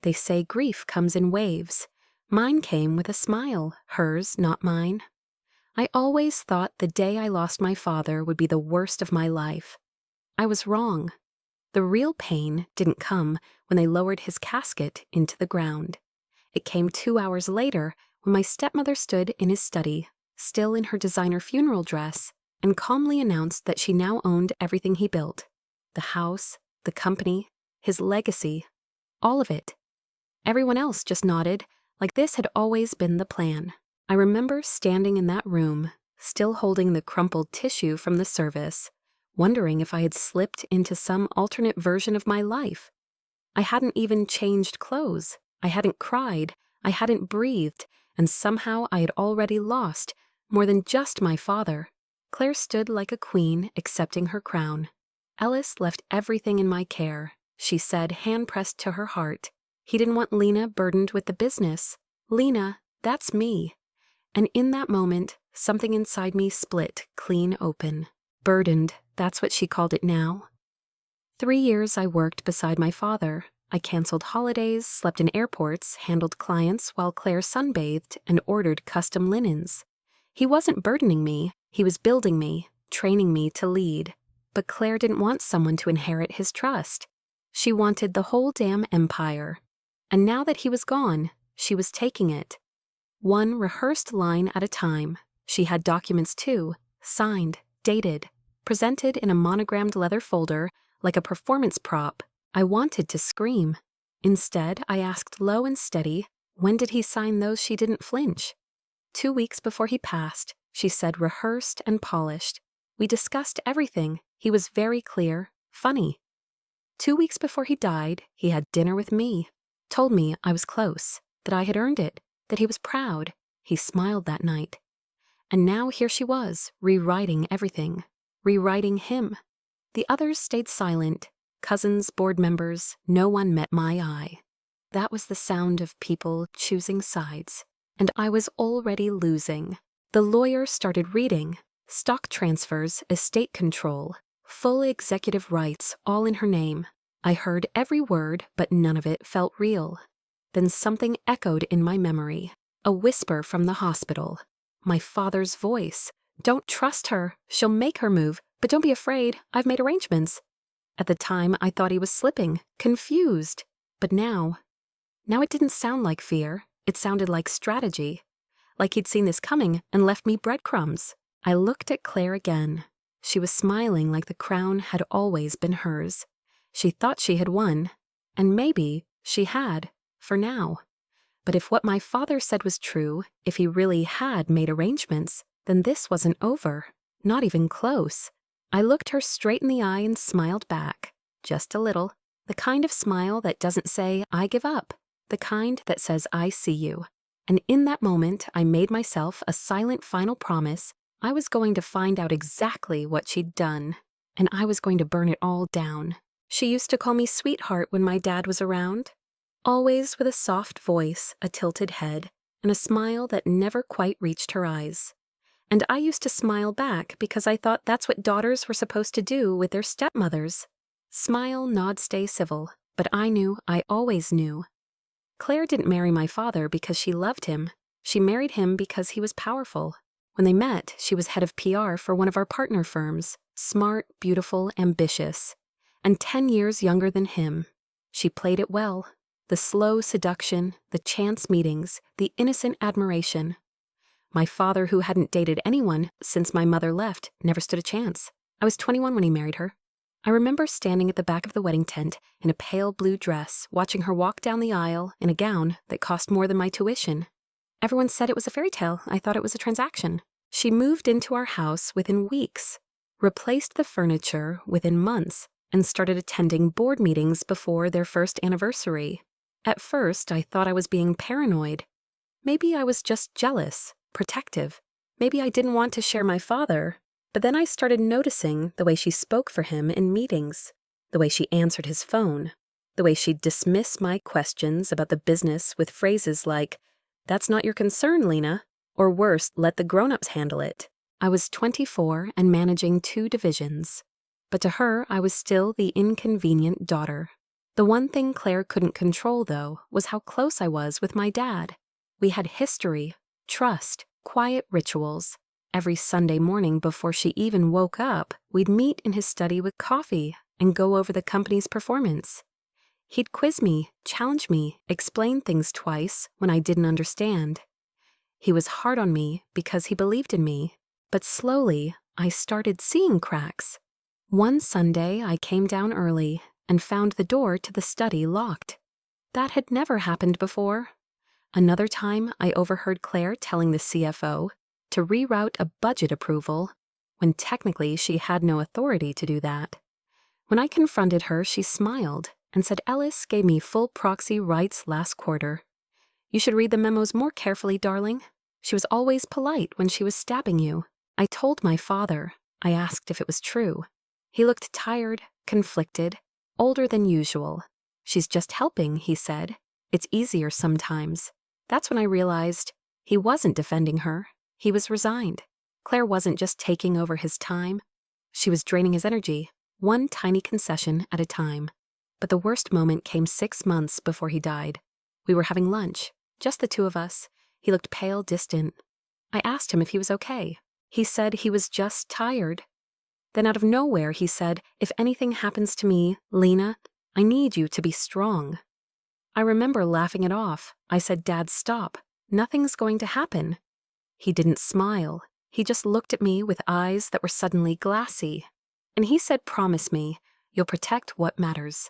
They say grief comes in waves. Mine came with a smile, hers, not mine. I always thought the day I lost my father would be the worst of my life. I was wrong. The real pain didn't come when they lowered his casket into the ground. It came 2 hours later when my stepmother stood in his study, still in her designer funeral dress, and calmly announced that she now owned everything he built. The house, the company, his legacy, all of it. Everyone else just nodded, like this had always been the plan. I remember standing in that room, still holding the crumpled tissue from the service, wondering if I had slipped into some alternate version of my life. I hadn't even changed clothes. I hadn't cried. I hadn't breathed, and somehow I had already lost more than just my father. Claire stood like a queen accepting her crown. Ellis left everything in my care, she said, hand pressed to her heart. He didn't want Lena burdened with the business. Lena, that's me. And in that moment, something inside me split clean open. Burdened, that's what she called it now. 3 years I worked beside my father. I canceled holidays, slept in airports, handled clients while Claire sunbathed and ordered custom linens. He wasn't burdening me, he was building me, training me to lead. But Claire didn't want someone to inherit his trust. She wanted the whole damn empire. And now that he was gone, she was taking it. One rehearsed line at a time. She had documents too, signed, dated, presented in a monogrammed leather folder like a performance prop. I wanted to scream. Instead, I asked low and steady, when did he sign those? She didn't flinch. 2 weeks before he passed, she said, rehearsed and polished. We discussed everything. He was very clear, funny. 2 weeks before he died, he had dinner with me, told me I was close, that I had earned it, that he was proud. He smiled that night. And now here she was, rewriting everything, rewriting him. The others stayed silent. Cousins, board members, no one met my eye. That was the sound of people choosing sides. And I was already losing. The lawyer started reading. Stock transfers, estate control, full executive rights, all in her name. I heard every word, but none of it felt real. Then something echoed in my memory. A whisper from the hospital. My father's voice. Don't trust her. She'll make her move. But don't be afraid. I've made arrangements. At the time, I thought he was slipping, confused. But now it didn't sound like fear. It sounded like strategy. Like he'd seen this coming and left me breadcrumbs. I looked at Claire again. She was smiling like the crown had always been hers. She thought she had won. And maybe she had, for now. But if what my father said was true, if he really had made arrangements, then this wasn't over. Not even close. I looked her straight in the eye and smiled back. Just a little. The kind of smile that doesn't say, I give up. The kind that says, I see you. And in that moment, I made myself a silent final promise. I was going to find out exactly what she'd done. And I was going to burn it all down. She used to call me sweetheart when my dad was around. Always with a soft voice, a tilted head, and a smile that never quite reached her eyes. And I used to smile back because I thought that's what daughters were supposed to do with their stepmothers. Smile, nod, stay civil. But I knew, I always knew. Claire didn't marry my father because she loved him. She married him because he was powerful. When they met, she was head of PR for one of our partner firms. Smart, beautiful, ambitious. And 10 years younger than him. She played it well. The slow seduction, the chance meetings, the innocent admiration. My father, who hadn't dated anyone since my mother left, never stood a chance. I was 21 when he married her. I remember standing at the back of the wedding tent in a pale blue dress, watching her walk down the aisle in a gown that cost more than my tuition. Everyone said it was a fairy tale. I thought it was a transaction. She moved into our house within weeks, replaced the furniture within months, and started attending board meetings before their first anniversary. At first, I thought I was being paranoid. Maybe I was just jealous. Protective. Maybe I didn't want to share my father, but then I started noticing the way she spoke for him in meetings, the way she answered his phone, the way she'd dismiss my questions about the business with phrases like, "That's not your concern, Lena," or worse, "Let the grown-ups handle it." I was 24 and managing 2 divisions, but to her I was still the inconvenient daughter. The one thing Claire couldn't control, though, was how close I was with my dad. We had history, trust, quiet rituals. Every Sunday morning before she even woke up, we'd meet in his study with coffee and go over the company's performance. He'd quiz me, challenge me, explain things twice when I didn't understand. He was hard on me because he believed in me, but slowly I started seeing cracks. One Sunday I came down early and found the door to the study locked. That had never happened before. Another time I overheard Claire telling the CFO to reroute a budget approval when technically she had no authority to do that. When I confronted her, she smiled and said Ellis gave me full proxy rights last quarter. You should read the memos more carefully, darling. She was always polite when she was stabbing you. I told my father. I asked if it was true. He looked tired, conflicted, older than usual. She's just helping, he said. It's easier sometimes. That's when I realized he wasn't defending her. He was resigned. Claire wasn't just taking over his time. She was draining his energy, one tiny concession at a time. But the worst moment came 6 months before he died. We were having lunch, just the two of us. He looked pale, distant. I asked him if he was okay. He said he was just tired. Then out of nowhere he said, if anything happens to me, Lena, I need you to be strong. I remember laughing it off. I said, Dad, stop. Nothing's going to happen. He didn't smile. He just looked at me with eyes that were suddenly glassy. And he said, promise me, you'll protect what matters.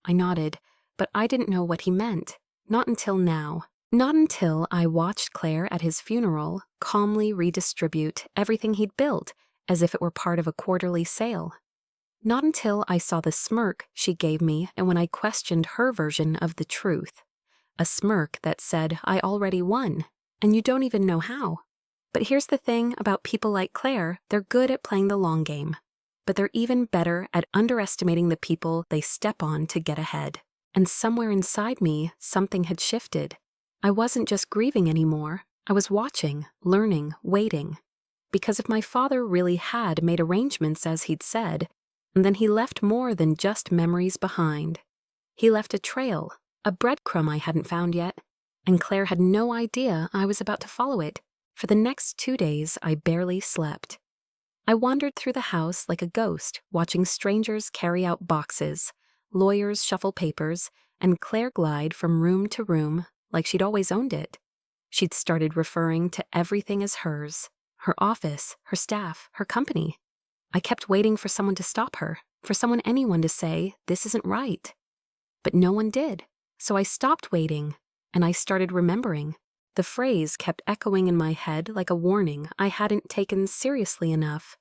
I nodded, but I didn't know what he meant. Not until now. Not until I watched Claire at his funeral calmly redistribute everything he'd built as if it were part of a quarterly sale. Not until I saw the smirk she gave me and when I questioned her version of the truth. A smirk that said, I already won, and you don't even know how. But here's the thing about people like Claire, they're good at playing the long game. But they're even better at underestimating the people they step on to get ahead. And somewhere inside me, something had shifted. I wasn't just grieving anymore. I was watching, learning, waiting. Because if my father really had made arrangements as he'd said, then he left more than just memories behind. He left a trail, a breadcrumb I hadn't found yet, and Claire had no idea I was about to follow it. For the next 2 days, I barely slept. I wandered through the house like a ghost, watching strangers carry out boxes, lawyers shuffle papers, and Claire glide from room to room like she'd always owned it. She'd started referring to everything as hers, her office, her staff, her company. I kept waiting for someone to stop her, for anyone to say, this isn't right. But no one did, so I stopped waiting, and I started remembering. The phrase kept echoing in my head like a warning I hadn't taken seriously enough.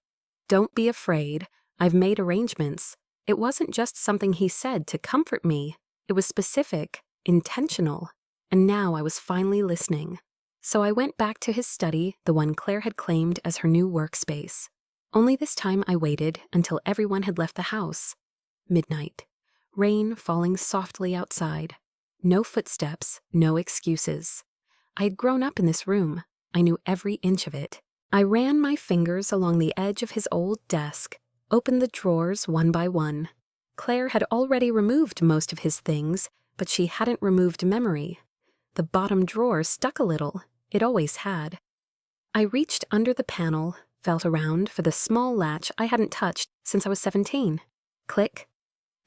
Don't be afraid, I've made arrangements. It wasn't just something he said to comfort me. It was specific, intentional, and now I was finally listening. So I went back to his study, the one Claire had claimed as her new workspace. Only this time I waited until everyone had left the house. Midnight. Rain falling softly outside. No footsteps, no excuses. I had grown up in this room. I knew every inch of it. I ran my fingers along the edge of his old desk, opened the drawers one by one. Claire had already removed most of his things, but she hadn't removed memory. The bottom drawer stuck a little. It always had. I reached under the panel, felt around for the small latch I hadn't touched since I was 17. Click.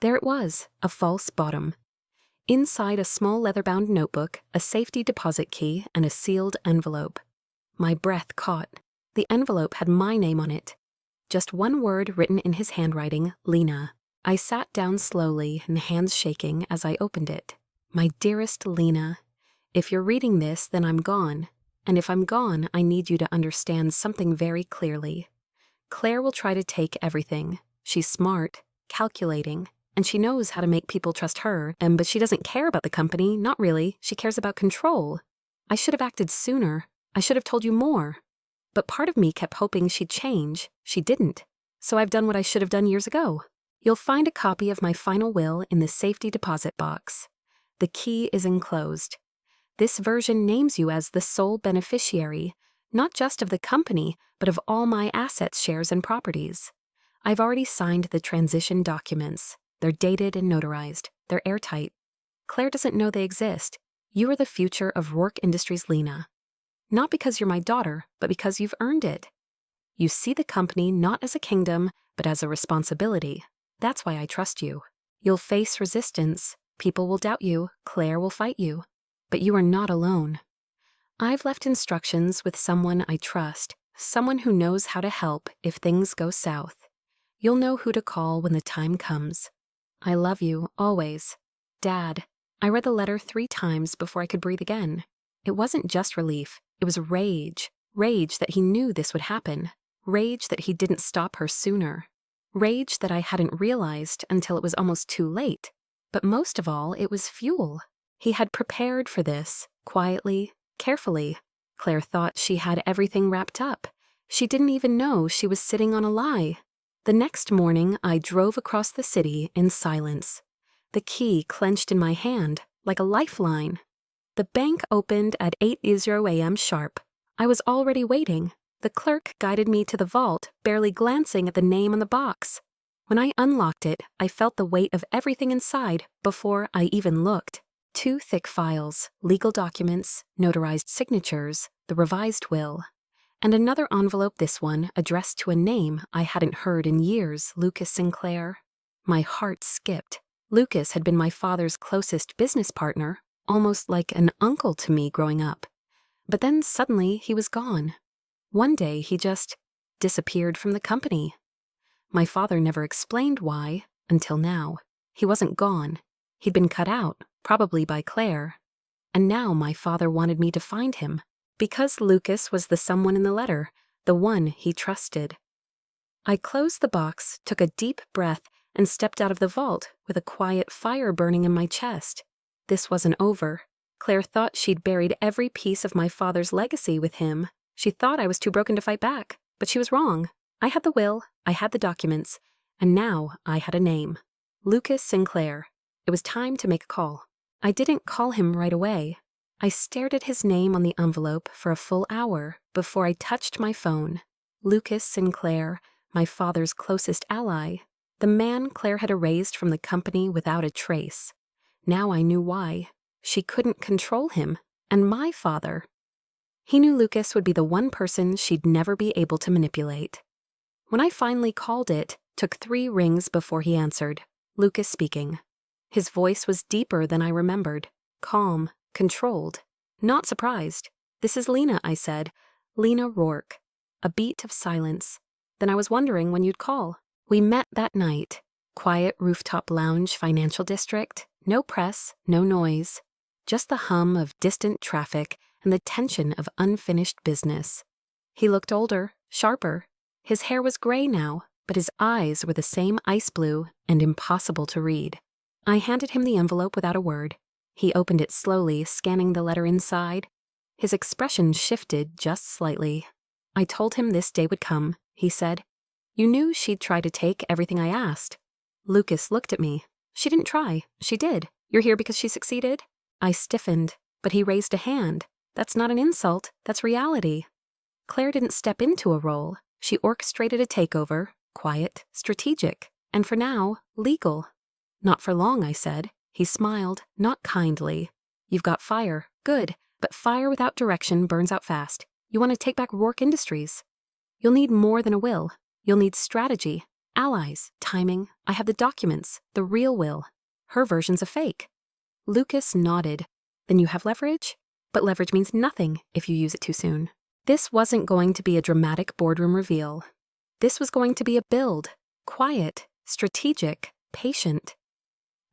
There it was, a false bottom. Inside a small leather-bound notebook, a safety deposit key, and a sealed envelope. My breath caught. The envelope had my name on it. Just one word written in his handwriting, Lena. I sat down slowly and hands shaking as I opened it. My dearest Lena, if you're reading this, then I'm gone. And if I'm gone, I need you to understand something very clearly. Claire will try to take everything. She's smart, calculating, and she knows how to make people trust her, but she doesn't care about the company, not really. She cares about control. I should have acted sooner. I should have told you more. But part of me kept hoping she'd change. She didn't. So I've done what I should have done years ago. You'll find a copy of my final will in the safety deposit box. The key is enclosed. This version names you as the sole beneficiary, not just of the company, but of all my assets, shares, and properties. I've already signed the transition documents. They're dated and notarized. They're airtight. Claire doesn't know they exist. You are the future of Rourke Industries, Lena. Not because you're my daughter, but because you've earned it. You see the company not as a kingdom, but as a responsibility. That's why I trust you. You'll face resistance. People will doubt you. Claire will fight you. But you are not alone. I've left instructions with someone I trust, someone who knows how to help if things go south. You'll know who to call when the time comes. I love you, always. Dad. I read the letter 3 times before I could breathe again. It wasn't just relief. It was rage. Rage that he knew this would happen. Rage that he didn't stop her sooner. Rage that I hadn't realized until it was almost too late. But most of all, it was fuel. He had prepared for this, quietly, carefully. Claire thought she had everything wrapped up. She didn't even know she was sitting on a lie. The next morning, I drove across the city in silence. The key clenched in my hand, like a lifeline. The bank opened at 8:00 a.m. sharp. I was already waiting. The clerk guided me to the vault, barely glancing at the name on the box. When I unlocked it, I felt the weight of everything inside before I even looked. 2 thick files, legal documents, notarized signatures, the revised will, and another envelope, this one, addressed to a name I hadn't heard in years, Lucas Sinclair. My heart skipped. Lucas had been my father's closest business partner, almost like an uncle to me growing up. But then suddenly he was gone. One day he just disappeared from the company. My father never explained why, until now. He wasn't gone. He'd been cut out, probably by Claire. And now my father wanted me to find him, because Lucas was the someone in the letter, the one he trusted. I closed the box, took a deep breath, and stepped out of the vault with a quiet fire burning in my chest. This wasn't over. Claire thought she'd buried every piece of my father's legacy with him. She thought I was too broken to fight back, but she was wrong. I had the will, I had the documents, and now I had a name. Lucas Sinclair. It was time to make a call. I didn't call him right away. I stared at his name on the envelope for a full hour before I touched my phone. Lucas Sinclair, my father's closest ally. The man Claire had erased from the company without a trace. Now I knew why. She couldn't control him, and my father. He knew Lucas would be the one person she'd never be able to manipulate. When I finally called it, took 3 rings before he answered. Lucas speaking. His voice was deeper than I remembered. Calm, controlled. Not surprised. "This is Lena," I said. "Lena Rourke." A beat of silence. "Then I was wondering when you'd call." We met that night. Quiet rooftop lounge, financial district. No press, no noise. Just the hum of distant traffic and the tension of unfinished business. He looked older, sharper. His hair was gray now, but his eyes were the same ice blue and impossible to read. I handed him the envelope without a word. He opened it slowly, scanning the letter inside. His expression shifted just slightly. "I told him this day would come," he said. "You knew she'd try to take everything I asked." Lucas looked at me. "She didn't try. She did. You're here because she succeeded?" I stiffened, but he raised a hand. "That's not an insult. That's reality." Claire didn't step into a role. She orchestrated a takeover, quiet, strategic, and for now, legal. "Not for long," I said. He smiled, not kindly. "You've got fire. Good. But fire without direction burns out fast. You want to take back Rourke Industries. You'll need more than a will. You'll need strategy, allies, timing. I have the documents, the real will. Her version's a fake." Lucas nodded. "Then you have leverage? But leverage means nothing if you use it too soon." This wasn't going to be a dramatic boardroom reveal. This was going to be a build. Quiet, strategic, patient.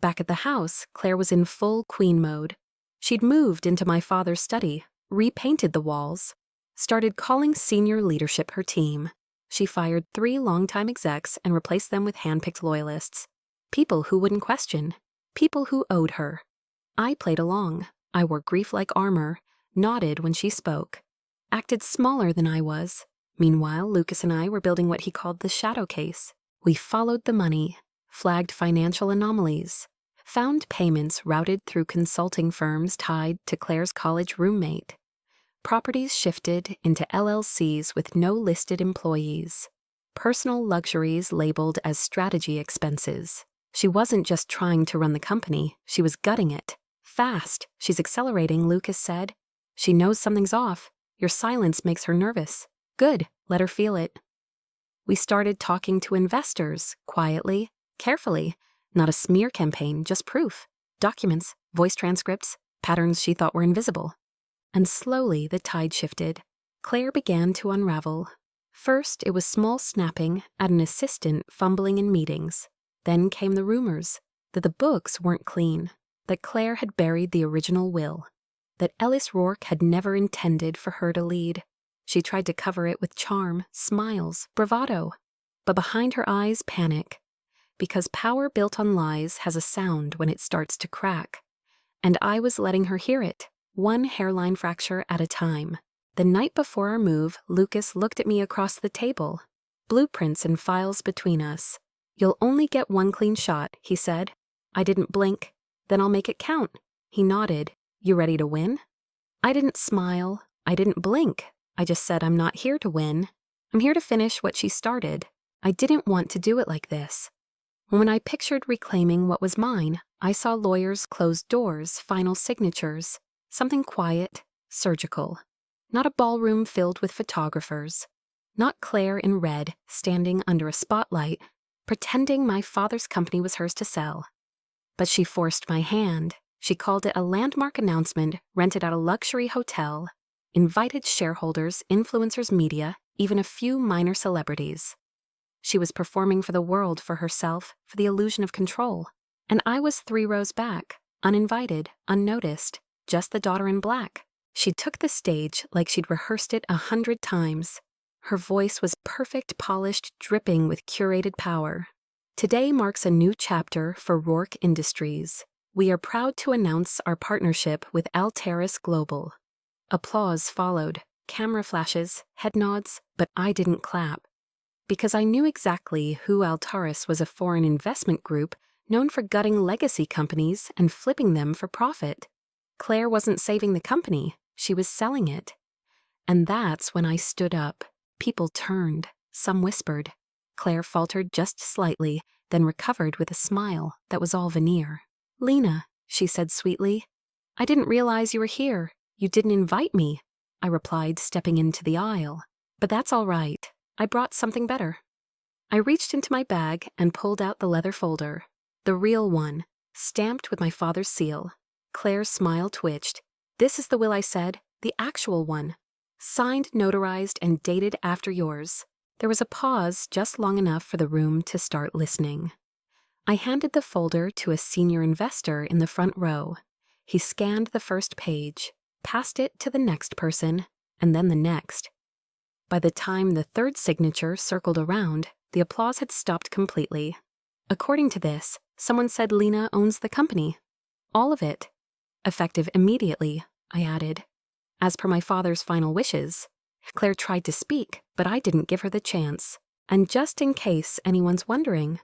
Back at the house, Claire was in full queen mode. She'd moved into my father's study, repainted the walls, started calling senior leadership her team. She fired 3 longtime execs and replaced them with handpicked loyalists. People who wouldn't question. People who owed her. I played along. I wore grief-like armor, nodded when she spoke. Acted smaller than I was. Meanwhile, Lucas and I were building what he called the shadow case. We followed the money, flagged financial anomalies, found payments routed through consulting firms tied to Claire's college roommate. Properties shifted into LLCs with no listed employees. Personal luxuries labeled as strategy expenses. She wasn't just trying to run the company, she was gutting it. Fast. She's accelerating, Lucas said. She knows something's off. Your silence makes her nervous. Good. Let her feel it. We started talking to investors, quietly, carefully. Not a smear campaign, just proof. Documents, voice transcripts, patterns she thought were invisible. And slowly the tide shifted. Claire began to unravel. First, it was small snapping at an assistant fumbling in meetings. Then came the rumors that the books weren't clean, that Claire had buried the original will, that Ellis Rourke had never intended for her to lead. She tried to cover it with charm, smiles, bravado. But behind her eyes, panic. Because power built on lies has a sound when it starts to crack. And I was letting her hear it, one hairline fracture at a time. The night before our move, Lucas looked at me across the table. Blueprints and files between us. You'll only get one clean shot, he said. I didn't blink. Then I'll make it count. He nodded. You ready to win? I didn't smile. I didn't blink. I just said I'm not here to win. I'm here to finish what she started. I didn't want to do it like this. When I pictured reclaiming what was mine, I saw lawyers close doors, final signatures. Something quiet, surgical. Not a ballroom filled with photographers. Not Claire in red, standing under a spotlight, pretending my father's company was hers to sell. But she forced my hand. She called it a landmark announcement, rented out a luxury hotel, invited shareholders, influencers, media, even a few minor celebrities. She was performing for the world, for herself, for the illusion of control. And I was 3 rows back, uninvited, unnoticed, just the daughter in black. She took the stage like she'd rehearsed it 100 times. Her voice was perfect, polished, dripping with curated power. Today marks a new chapter for Rourke Industries. We are proud to announce our partnership with Alteris Global. Applause followed, camera flashes, head nods, but I didn't clap. Because I knew exactly who Alteris was, a foreign investment group known for gutting legacy companies and flipping them for profit. Claire wasn't saving the company, she was selling it. And that's when I stood up. People turned, some whispered. Claire faltered just slightly, then recovered with a smile that was all veneer. Lena, she said sweetly, I didn't realize you were here. You didn't invite me, I replied, stepping into the aisle. But that's all right. I brought something better. I reached into my bag and pulled out the leather folder. The real one, stamped with my father's seal. Claire's smile twitched. This is the will I said, the actual one. Signed, notarized, and dated after yours. There was a pause just long enough for the room to start listening. I handed the folder to a senior investor in the front row. He scanned the first page, passed it to the next person, and then the next. By the time the third signature circled around, the applause had stopped completely. According to this, someone said Lena owns the company. All of it. Effective immediately, I added. As per my father's final wishes. Claire tried to speak, but I didn't give her the chance. And just in case anyone's wondering,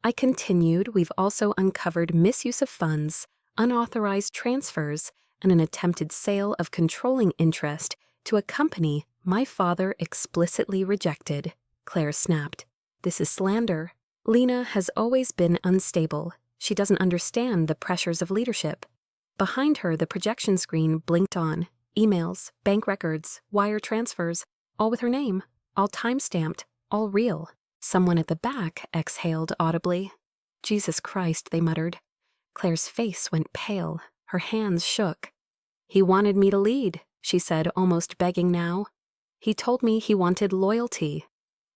I continued, we've also uncovered misuse of funds, unauthorized transfers, and an attempted sale of controlling interest to a company my father explicitly rejected. Claire snapped. This is slander. Lena has always been unstable. She doesn't understand the pressures of leadership. Behind her, the projection screen blinked on. Emails, bank records, wire transfers, all with her name, all time-stamped, all real. Someone at the back exhaled audibly. Jesus Christ, they muttered. Claire's face went pale. Her hands shook. He wanted me to lead, she said, almost begging now. He told me he wanted loyalty.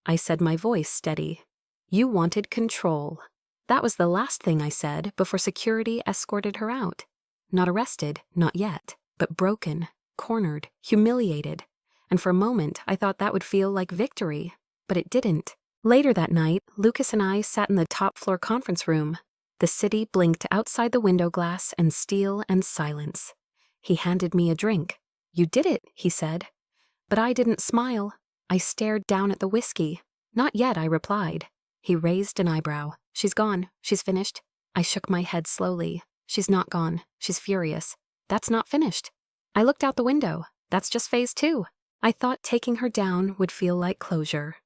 I said, my voice steady. You wanted control. That was the last thing I said before security escorted her out. Not arrested, not yet, but broken, cornered, humiliated. And for a moment, I thought that would feel like victory. But it didn't. Later that night, Lucas and I sat in the top-floor conference room. The city blinked outside the window glass and steel and silence. He handed me a drink. You did it, he said. But I didn't smile. I stared down at the whiskey. Not yet, I replied. He raised an eyebrow. She's gone. She's finished. I shook my head slowly. She's not gone. She's furious. That's not finished. I looked out the window. That's just phase 2. I thought taking her down would feel like closure.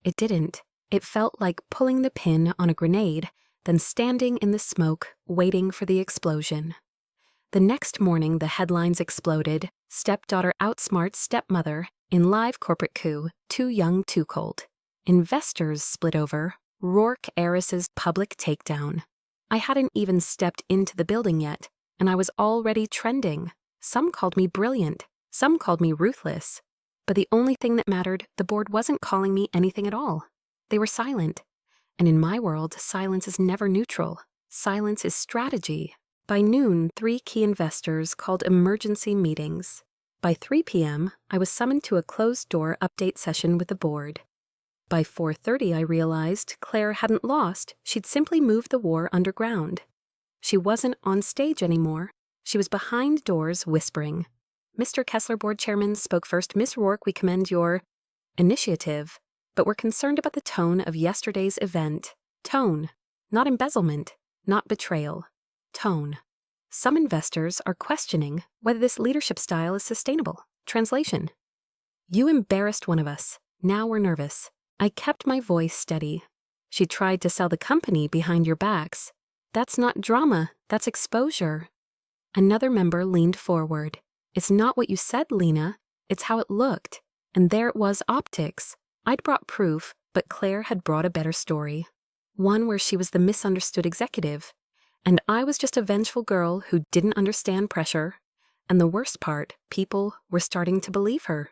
It didn't. It felt like pulling the pin on a grenade then standing in the smoke, waiting for the explosion. The next morning, the headlines exploded. Stepdaughter outsmarts stepmother in live corporate coup, too young, too cold. Investors split over. Rourke heiress's public takedown. I hadn't even stepped into the building yet, and I was already trending. Some called me brilliant. Some called me ruthless. But the only thing that mattered, the board wasn't calling me anything at all. They were silent. And in my world, silence is never neutral. Silence is strategy. By noon, 3 key investors called emergency meetings. By 3 p.m., I was summoned to a closed-door update session with the board. By 4:30, I realized Claire hadn't lost. She'd simply moved the war underground. She wasn't on stage anymore. She was behind doors whispering. Mr. Kessler, board chairman, spoke first. Miss Rourke, we commend your initiative, but we're concerned about the tone of yesterday's event. Tone, not embezzlement, not betrayal. Tone. Some investors are questioning whether this leadership style is sustainable. Translation. You embarrassed one of us. Now we're nervous. I kept my voice steady. She tried to sell the company behind your backs. That's not drama, that's exposure. Another member leaned forward. It's not what you said, Lena. It's how it looked. And there it was, optics. I'd brought proof, but Claire had brought a better story. One where she was the misunderstood executive. And I was just a vengeful girl who didn't understand pressure. And the worst part, people were starting to believe her.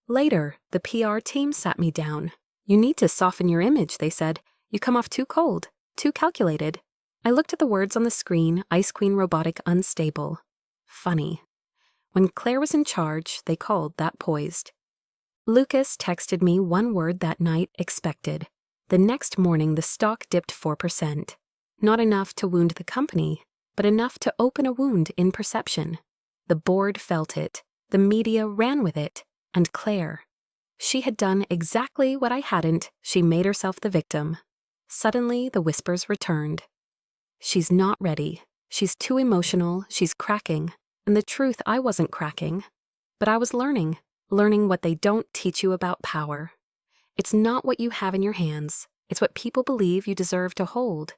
Later, the PR team sat me down. You need to soften your image, they said. You come off too cold, too calculated. I looked at the words on the screen, Ice Queen Robotic Unstable. Funny. When Claire was in charge, they called that poised. Lucas texted me one word that night, expected. The next morning, the stock dipped 4%. Not enough to wound the company, but enough to open a wound in perception. The board felt it. The media ran with it. And Claire. She had done exactly what I hadn't. She made herself the victim. Suddenly, the whispers returned. She's not ready. She's too emotional. She's cracking. And the truth, I wasn't cracking. But I was learning what they don't teach you about power. It's not what you have in your hands. It's what people believe you deserve to hold.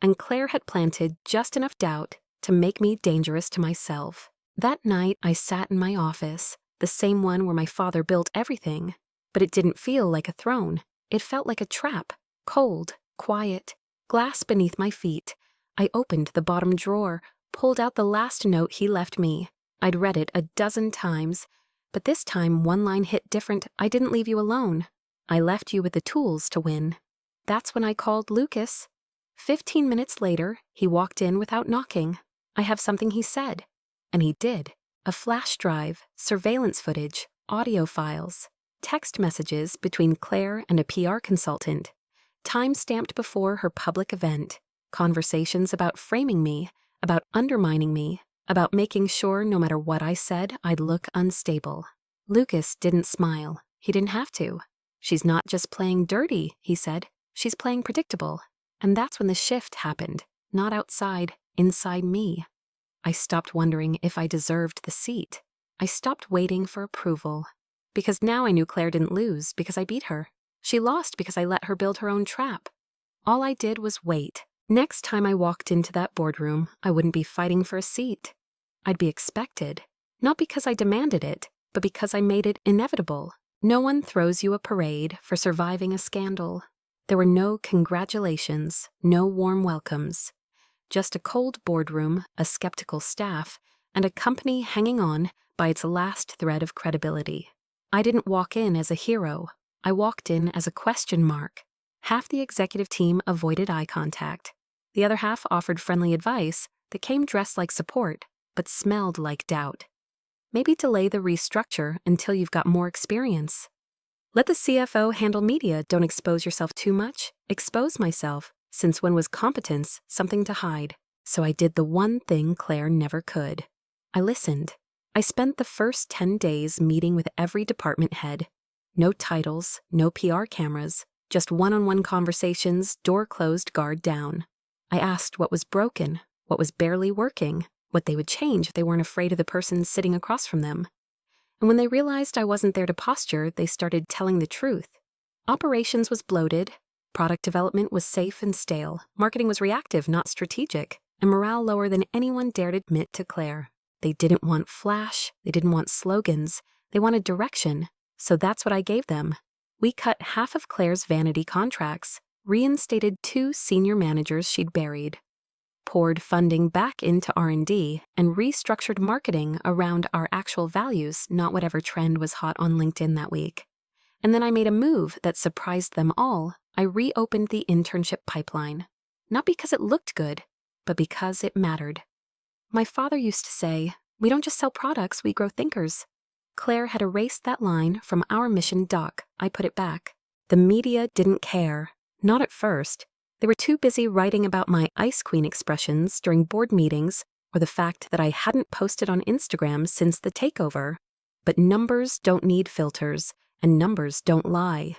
And Claire had planted just enough doubt to make me dangerous to myself. That night, I sat in my office, the same one where my father built everything, but it didn't feel like a throne. It felt like a trap, cold, quiet, glass beneath my feet. I opened the bottom drawer, pulled out the last note he left me. I'd read it a dozen times, but this time one line hit different. I didn't leave you alone. I left you with the tools to win. That's when I called Lucas. 15 minutes later, he walked in without knocking. I have something, he said. And he did. A flash drive, surveillance footage, audio files, text messages between Claire and a PR consultant, time-stamped before her public event, conversations about framing me, about undermining me, about making sure no matter what I said, I'd look unstable. Lucas didn't smile. He didn't have to. She's not just playing dirty, he said. She's playing predictable. And that's when the shift happened. Not outside, inside me. I stopped wondering if I deserved the seat. I stopped waiting for approval. Because now I knew Claire didn't lose because I beat her. She lost because I let her build her own trap. All I did was wait. Next time I walked into that boardroom, I wouldn't be fighting for a seat. I'd be expected. Not because I demanded it, but because I made it inevitable. No one throws you a parade for surviving a scandal. There were no congratulations, no warm welcomes. Just a cold boardroom, a skeptical staff, and a company hanging on by its last thread of credibility. I didn't walk in as a hero. I walked in as a question mark. Half the executive team avoided eye contact. The other half offered friendly advice that came dressed like support, but smelled like doubt. Maybe delay the restructure until you've got more experience. Let the CFO handle media. Don't expose yourself too much. Expose myself. Since when was competence something to hide? So I did the one thing Claire never could. I listened. I spent the first 10 days meeting with every department head. No titles, no PR cameras, just one-on-one conversations, door closed, guard down. I asked what was broken, what was barely working, what they would change if they weren't afraid of the person sitting across from them. And when they realized I wasn't there to posture, they started telling the truth. Operations was bloated. Product development was safe and stale, marketing was reactive, not strategic, and morale lower than anyone dared admit to Claire. They didn't want flash, they didn't want slogans, they wanted direction, so that's what I gave them. We cut half of Claire's vanity contracts, reinstated 2 senior managers she'd buried, poured funding back into R&D, and restructured marketing around our actual values, not whatever trend was hot on LinkedIn that week. And then I made a move that surprised them all. I reopened the internship pipeline. Not because it looked good, but because it mattered. My father used to say, "We don't just sell products, we grow thinkers." Claire had erased that line from our mission doc. I put it back. The media didn't care. Not at first. They were too busy writing about my Ice Queen expressions during board meetings or the fact that I hadn't posted on Instagram since the takeover. But numbers don't need filters, and numbers don't lie.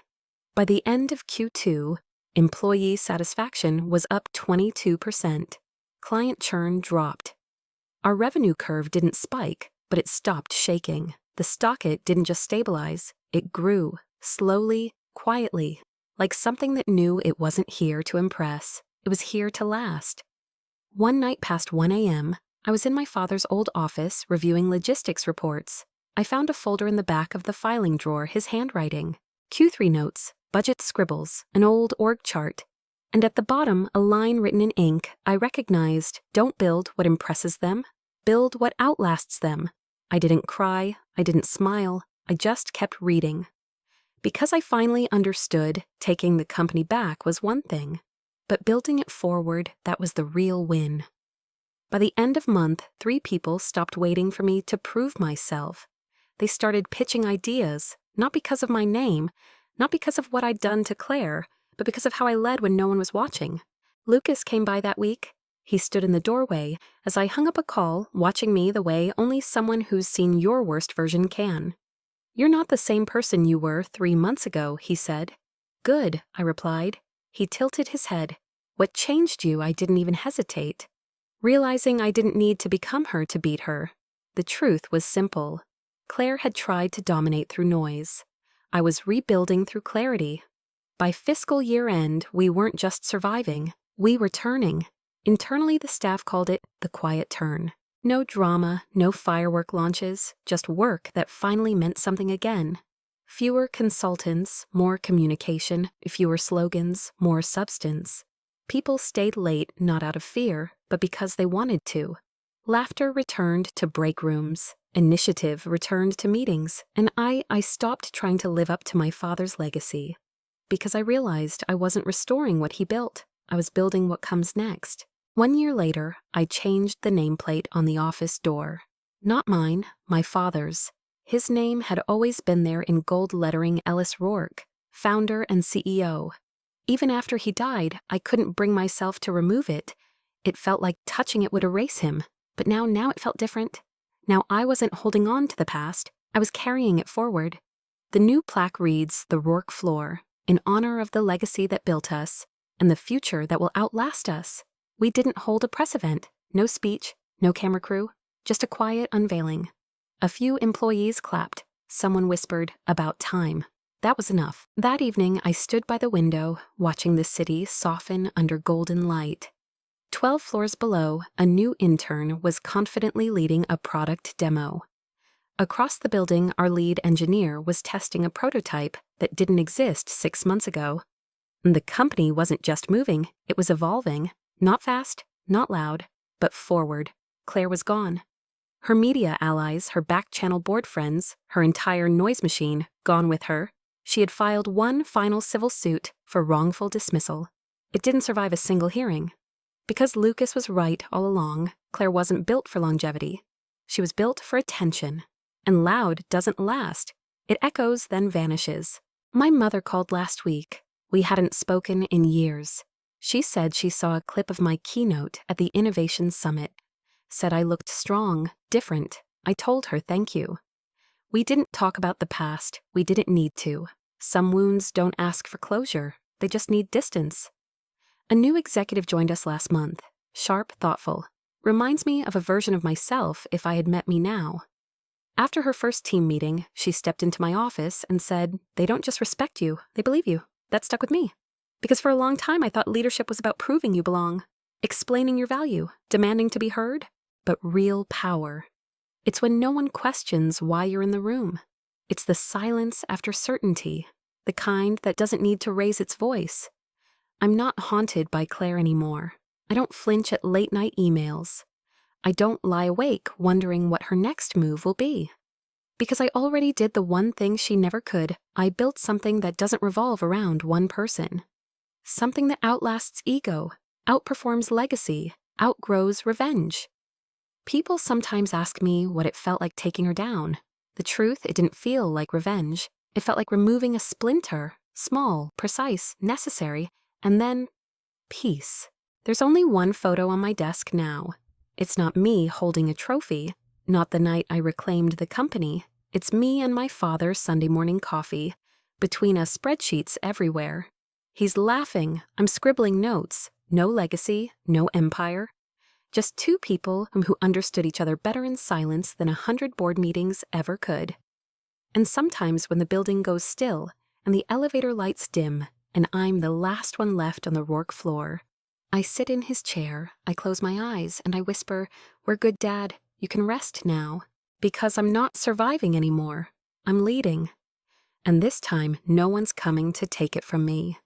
By the end of Q2, employee satisfaction was up 22%. Client churn dropped. Our revenue curve didn't spike, but it stopped shaking. The stocket didn't just stabilize, it grew, slowly, quietly, like something that knew it wasn't here to impress. It was here to last. One night past 1 a.m., I was in my father's old office reviewing logistics reports. I found a folder in the back of the filing drawer, his handwriting, Q3 notes, budget scribbles, an old org chart, and at the bottom a line written in ink I recognized: "Don't build what impresses them, build what outlasts them." I didn't cry, I didn't smile, I just kept reading. Because I finally understood taking the company back was one thing, but building it forward, that was the real win. By the end of month, 3 people stopped waiting for me to prove myself. They started pitching ideas, not because of my name, not because of what I'd done to Claire, but because of how I led when no one was watching. Lucas came by that week. He stood in the doorway as I hung up a call, watching me the way only someone who's seen your worst version can. "You're not the same person you were 3 months ago," he said. "Good," I replied. He tilted his head. "What changed you?" I didn't even hesitate. Realizing I didn't need to become her to beat her. The truth was simple. Claire had tried to dominate through noise. I was rebuilding through clarity. By fiscal year end, we weren't just surviving, we were turning. Internally, the staff called it the quiet turn. No drama, no firework launches, just work that finally meant something again. Fewer consultants, more communication, fewer slogans, more substance. People stayed late not out of fear, but because they wanted to. Laughter returned to break rooms. Initiative returned to meetings, and I stopped trying to live up to my father's legacy. Because I realized I wasn't restoring what he built, I was building what comes next. 1 year later, I changed the nameplate on the office door. Not mine, my father's. His name had always been there in gold lettering: Ellis Rourke, founder and CEO. Even after he died, I couldn't bring myself to remove it. It felt like touching it would erase him, but now it felt different. Now I wasn't holding on to the past, I was carrying it forward. The new plaque reads "The Rourke Floor," in honor of the legacy that built us, and the future that will outlast us. We didn't hold a press event, no speech, no camera crew, just a quiet unveiling. A few employees clapped. Someone whispered, "About time." That was enough. That evening, I stood by the window, watching the city soften under golden light. 12 floors below, a new intern was confidently leading a product demo. Across the building, our lead engineer was testing a prototype that didn't exist 6 months ago. The company wasn't just moving, it was evolving. Not fast, not loud, but forward. Claire was gone. Her media allies, her back-channel board friends, her entire noise machine, gone with her. She had filed one final civil suit for wrongful dismissal. It didn't survive a single hearing. Because Lucas was right all along, Claire wasn't built for longevity. She was built for attention. And loud doesn't last. It echoes, then vanishes. My mother called last week. We hadn't spoken in years. She said she saw a clip of my keynote at the Innovation Summit. Said I looked strong, different. I told her thank you. We didn't talk about the past. We didn't need to. Some wounds don't ask for closure. They just need distance. A new executive joined us last month. Sharp, thoughtful. Reminds me of a version of myself if I had met me now. After her first team meeting, she stepped into my office and said, "They don't just respect you, they believe you." That stuck with me. Because for a long time I thought leadership was about proving you belong, explaining your value, demanding to be heard. But real power, it's when no one questions why you're in the room. It's the silence after certainty, the kind that doesn't need to raise its voice. I'm not haunted by Claire anymore. I don't flinch at late-night emails. I don't lie awake wondering what her next move will be. Because I already did the one thing she never could. I built something that doesn't revolve around one person. Something that outlasts ego, outperforms legacy, outgrows revenge. People sometimes ask me what it felt like taking her down. The truth, it didn't feel like revenge. It felt like removing a splinter, small, precise, necessary, and then peace. There's only one photo on my desk now. It's not me holding a trophy, not the night I reclaimed the company. It's me and my father's Sunday morning coffee, between us spreadsheets everywhere. He's laughing, I'm scribbling notes, no legacy, no empire. Just two people who understood each other better in silence than 100 board meetings ever could. And sometimes when the building goes still and the elevator lights dim and I'm the last one left on the Rourke floor, I sit in his chair, I close my eyes, and I whisper, "We're good, Dad. You can rest now." Because I'm not surviving anymore. I'm leading. And this time, no one's coming to take it from me.